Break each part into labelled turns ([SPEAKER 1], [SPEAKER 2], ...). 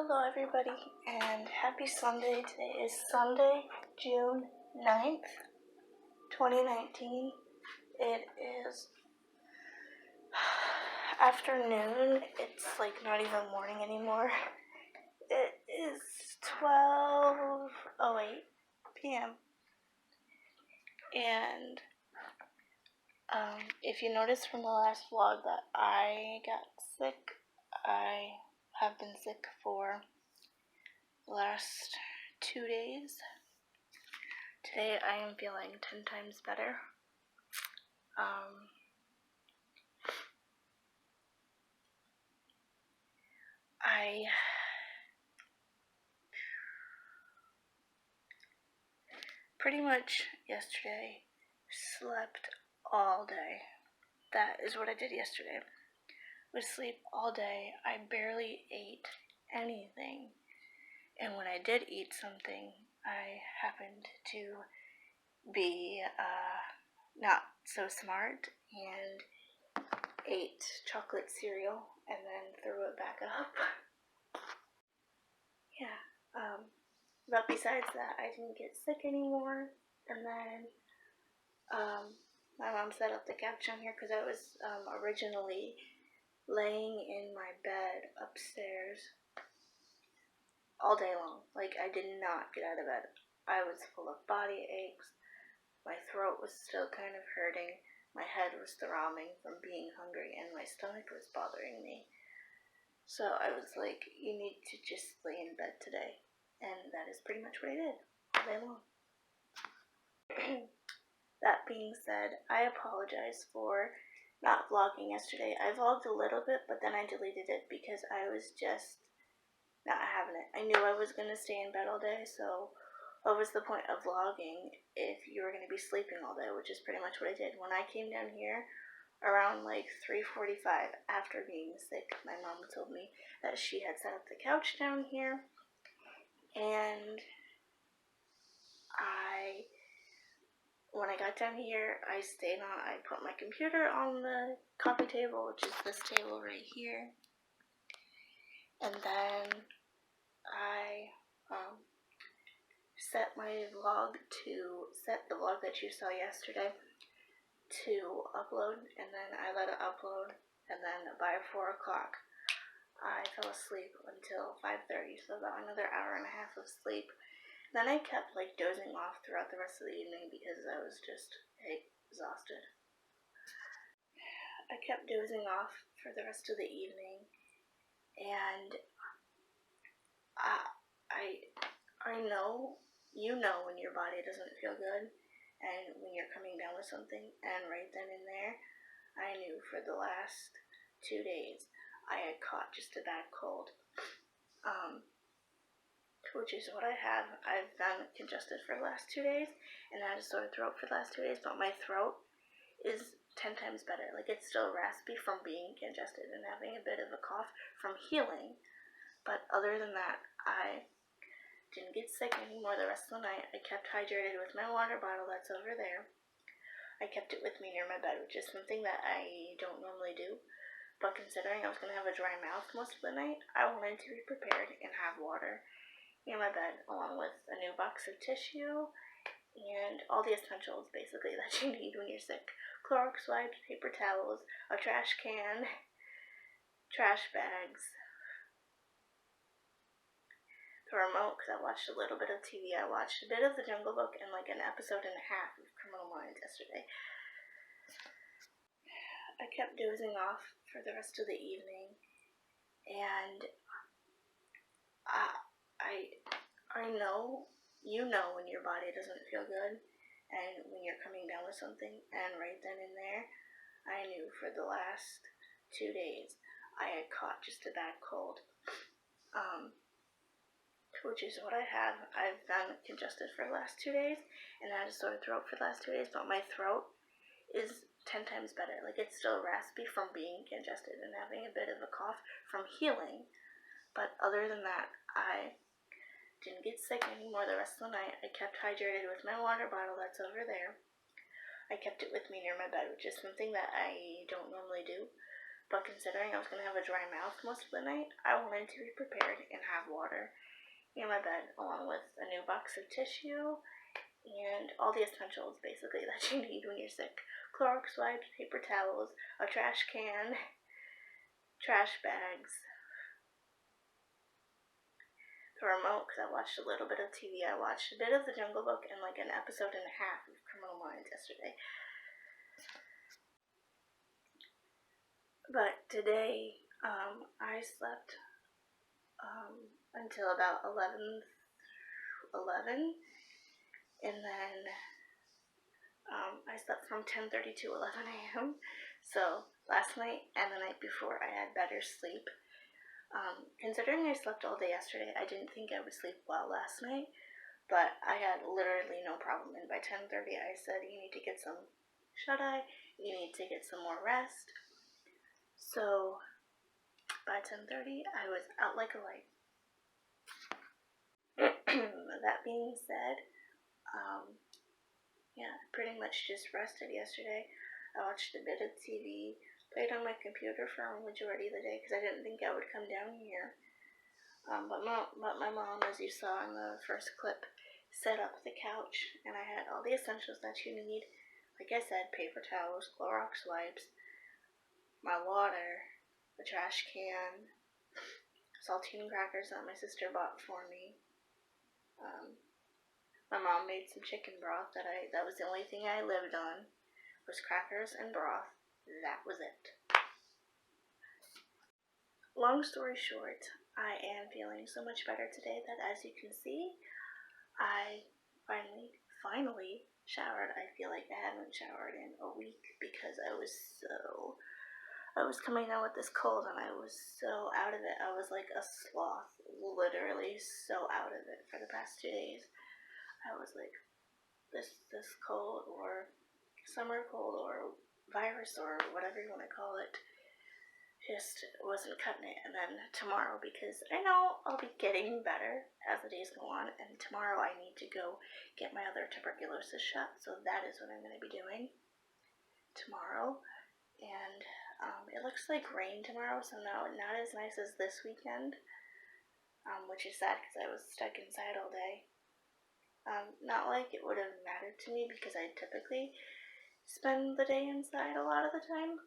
[SPEAKER 1] Hello everybody and happy Sunday. Today is Sunday, June 9th, 2019. It is afternoon. It's like not even morning anymore. It is 12:08 p.m. And if you noticed from the last vlog that I got sick, I have been sick for the last 2 days. Today I am feeling 10 times better. I pretty much yesterday slept all day. That is what I did yesterday. Was sleep all day. I barely ate anything. And when I did eat something, I happened to be not so smart and ate chocolate cereal and then threw it back up. Yeah. But besides that, I didn't get sick anymore. And then my mom set up the couch on here because I was originally laying in my bed upstairs all day long. Like, I did not get out of bed. I was full of body aches. My throat was still kind of hurting. My head was throbbing from being hungry, and my stomach was bothering me. So I was like, you need to just lay in bed today. And that is pretty much what I did all day long. That being said, I apologize for not vlogging yesterday. I vlogged a little bit, but then I deleted it because I was just not having it. I knew I was going to stay in bed all day, so what was the point of vlogging if you were going to be sleeping all day, which is pretty much what I did. When I came down here around like 3:45 after being sick, my mom told me that she had set up the couch down here, and when I got down here, I put my computer on the coffee table, which is this table right here. And then I set the vlog that you saw yesterday to upload, and then I let it upload, and then by 4 o'clock, I fell asleep until 5:30, so about another hour and a half of sleep. Then I kept like dozing off throughout the rest of the evening because I was just exhausted. I kept dozing off for the rest of the evening, and I know when your body doesn't feel good and when you're coming down with something, and right then and there, I knew for the last 2 days I had caught just a bad cold. Which is what I have. I've been congested for the last 2 days, and I had a sore throat for the last 2 days, but my throat is 10 times better. Like, it's still raspy from being congested and having a bit of a cough from healing, but other than that, I didn't get sick anymore the rest of the night. I kept hydrated with my water bottle that's over there. I kept it with me near my bed, which is something that I don't normally do, but considering I was going to have a dry mouth most of the night, I wanted to be prepared and have water in my bed, along with a new box of tissue and all the essentials basically that you need when you're sick. Clorox wipes, paper towels, a trash can, trash bags, the remote, because I watched a little bit of TV. I watched a bit of The Jungle Book and like an episode and a half of Criminal Minds yesterday. I kept dozing off for the rest of the evening, and I know when your body doesn't feel good and when you're coming down with something, and right then and there, I knew for the last 2 days I had caught just a bad cold, which is what I have. I've been congested for the last 2 days, and I had a sore throat for the last 2 days, but my throat is 10 times better. Like, it's still raspy from being congested and having a bit of a cough from healing, but other than that, I didn't get sick anymore the rest of the night. I kept hydrated with my water bottle that's over there. I kept it with me near my bed, which is something that I don't normally do, but considering I was going to have a dry mouth most of the night, I wanted to be prepared and have water in my bed, along with a new box of tissue and all the essentials basically that you need when you're sick. Clorox wipes, paper towels, a trash can, trash bags, the remote, because I watched a little bit of TV. I watched a bit of The Jungle Book and like an episode and a half of Criminal Minds yesterday. But today, I slept until about 11, and then I slept from 10:30 to 11 a.m. So last night and the night before, I had better sleep. Considering I slept all day yesterday, I didn't think I would sleep well last night, but I had literally no problem. And by 10:30, I said, you need to get some shut-eye, you need to get some more rest. So by 10:30, I was out like a light. That being said, yeah, pretty much just rested yesterday. I watched a bit of TV, played on my computer for a majority of the day because I didn't think I would come down here. But my mom, as you saw in the first clip, set up the couch, and I had all the essentials that you need. Like I said, paper towels, Clorox wipes, my water, the trash can, saltine crackers that my sister bought for me. My mom made some chicken broth that was the only thing I lived on, was crackers and broth. That was it. Long story short, I am feeling so much better today that, as you can see, I finally showered. I feel like I haven't showered in a week because I was coming down with this cold and I was so out of it. I was like a sloth, literally so out of it for the past 2 days. I was like, this cold or summer cold or virus or whatever you want to call it just wasn't cutting it. And then tomorrow, because I know I'll be getting better as the days go on, and tomorrow I need to go get my other tuberculosis shot, so that is what I'm going to be doing tomorrow. And it looks like rain tomorrow, so not as nice as this weekend, which is sad because I was stuck inside all day. Not like it would have mattered to me because I typically spend the day inside a lot of the time.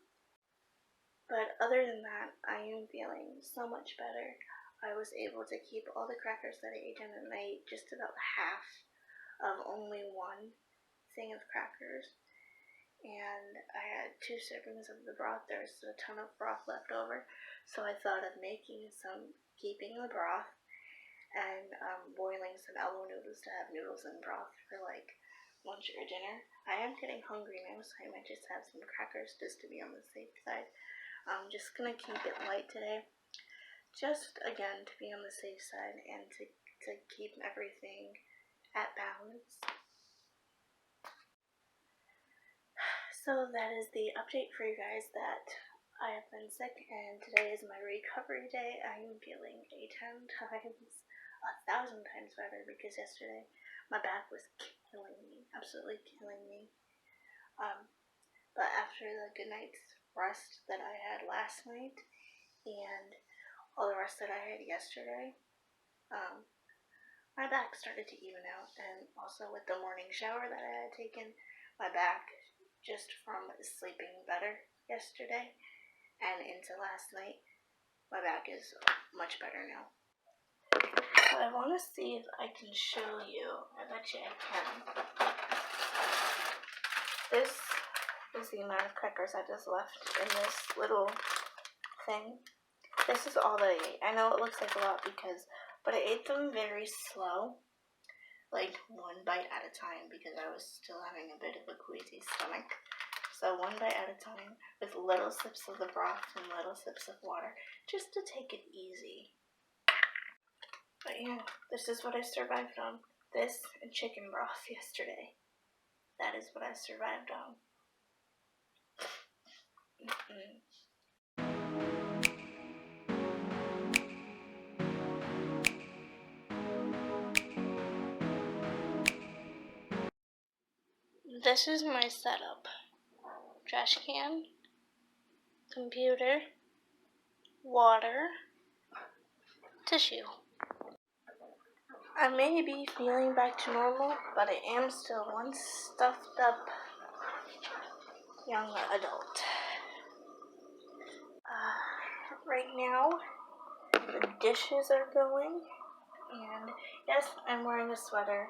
[SPEAKER 1] But other than that, I am feeling so much better. I was able to keep all the crackers that I ate in the night, just about half of only one thing of crackers. And I had 2 servings of the broth. There's a ton of broth left over. So I thought of keeping the broth and boiling some elbow noodles to have noodles and broth for like lunch or dinner. I am getting hungry now, so I might just have some crackers just to be on the safe side. I'm just gonna keep it light today, just again to be on the safe side and to keep everything at balance. So that is the update for you guys that I have been sick, and today is my recovery day. I am feeling 1,000 times better because yesterday my back was killing me, absolutely killing me. But after the good night's rest that I had last night and all the rest that I had yesterday, my back started to even out, and also with the morning shower that I had taken, my back, just from sleeping better yesterday and into last night, my back is much better now. So I want to see if I can show you. I bet you I can. This is the amount of crackers I just left in this little thing. This is all that I ate. I know it looks like a lot but I ate them very slow, like one bite at a time, because I was still having a bit of a queasy stomach. So one bite at a time with little sips of the broth and little sips of water, just to take it easy. But yeah, this is what I survived on. This and chicken broth yesterday. That is what I survived on. This is my setup. Trash can, computer, water, tissue. I may be feeling back to normal, but I am still one stuffed up young adult. Right now, the dishes are going, and yes, I'm wearing a sweater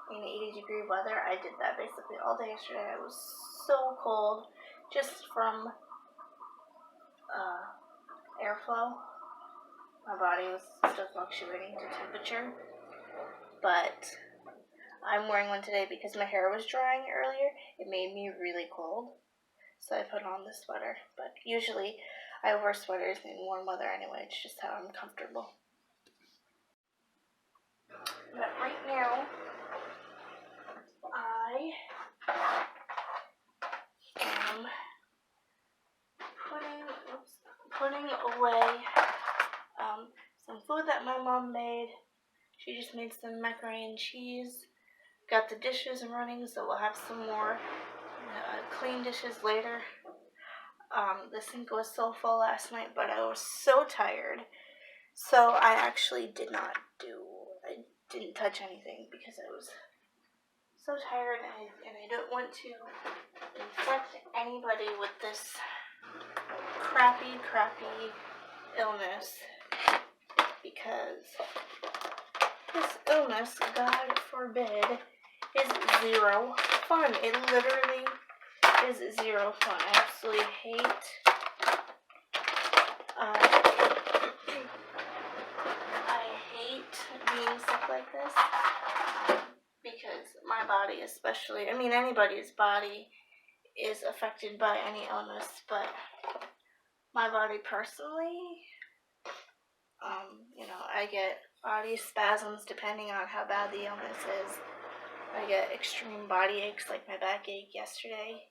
[SPEAKER 1] in 80-degree weather. I did that basically all day yesterday. It was so cold, just from airflow. My body was still fluctuating to temperature, but I'm wearing one today because my hair was drying earlier. It made me really cold, so I put on this sweater. But usually I wear sweaters in warm weather anyway. It's just how I'm comfortable. But right now, I am putting away some food that my mom made. She just made some macaroni and cheese. Got the dishes running, so we'll have some more clean dishes later. The sink was so full last night, but I was so tired, so I actually didn't touch anything because I was so tired, and I don't want to infect anybody with this crappy illness, because this illness, God forbid, is zero fun. It literally is zero fun. I absolutely hate being sick like this, because my body especially, I mean anybody's body is affected by any illness, but my body personally, I get body spasms depending on how bad the illness is. I get extreme body aches, like my back ache yesterday.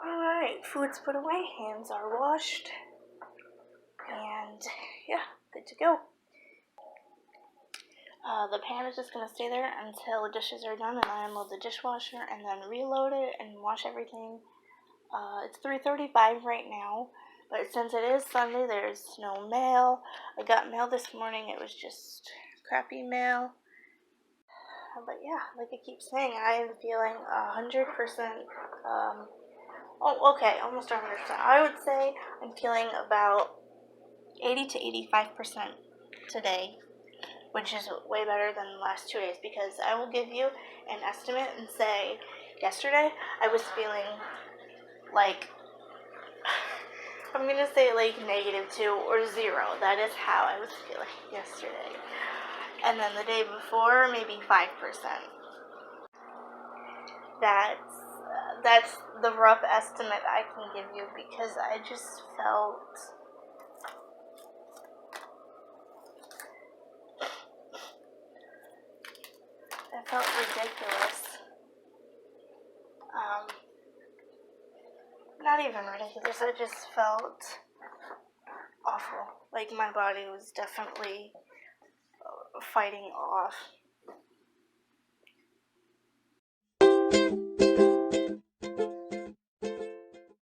[SPEAKER 1] Alright, food's put away, hands are washed, and yeah, good to go. The pan is just going to stay there until the dishes are done, and I unload the dishwasher and then reload it and wash everything. It's 3:35 right now, but since it is Sunday, there's no mail. I got mail this morning. It was just crappy mail. But yeah, like I keep saying, I am feeling 100%. Almost 100%. I would say I'm feeling about 80 to 85% today, which is way better than the last 2 days, because I will give you an estimate and say yesterday I was feeling like, I'm going to say like -2 or 0. That is how I was feeling yesterday. And then the day before, maybe 5%. That's the rough estimate I can give you, because I just felt ridiculous. Not even ridiculous, I just felt awful. Like my body was definitely fighting off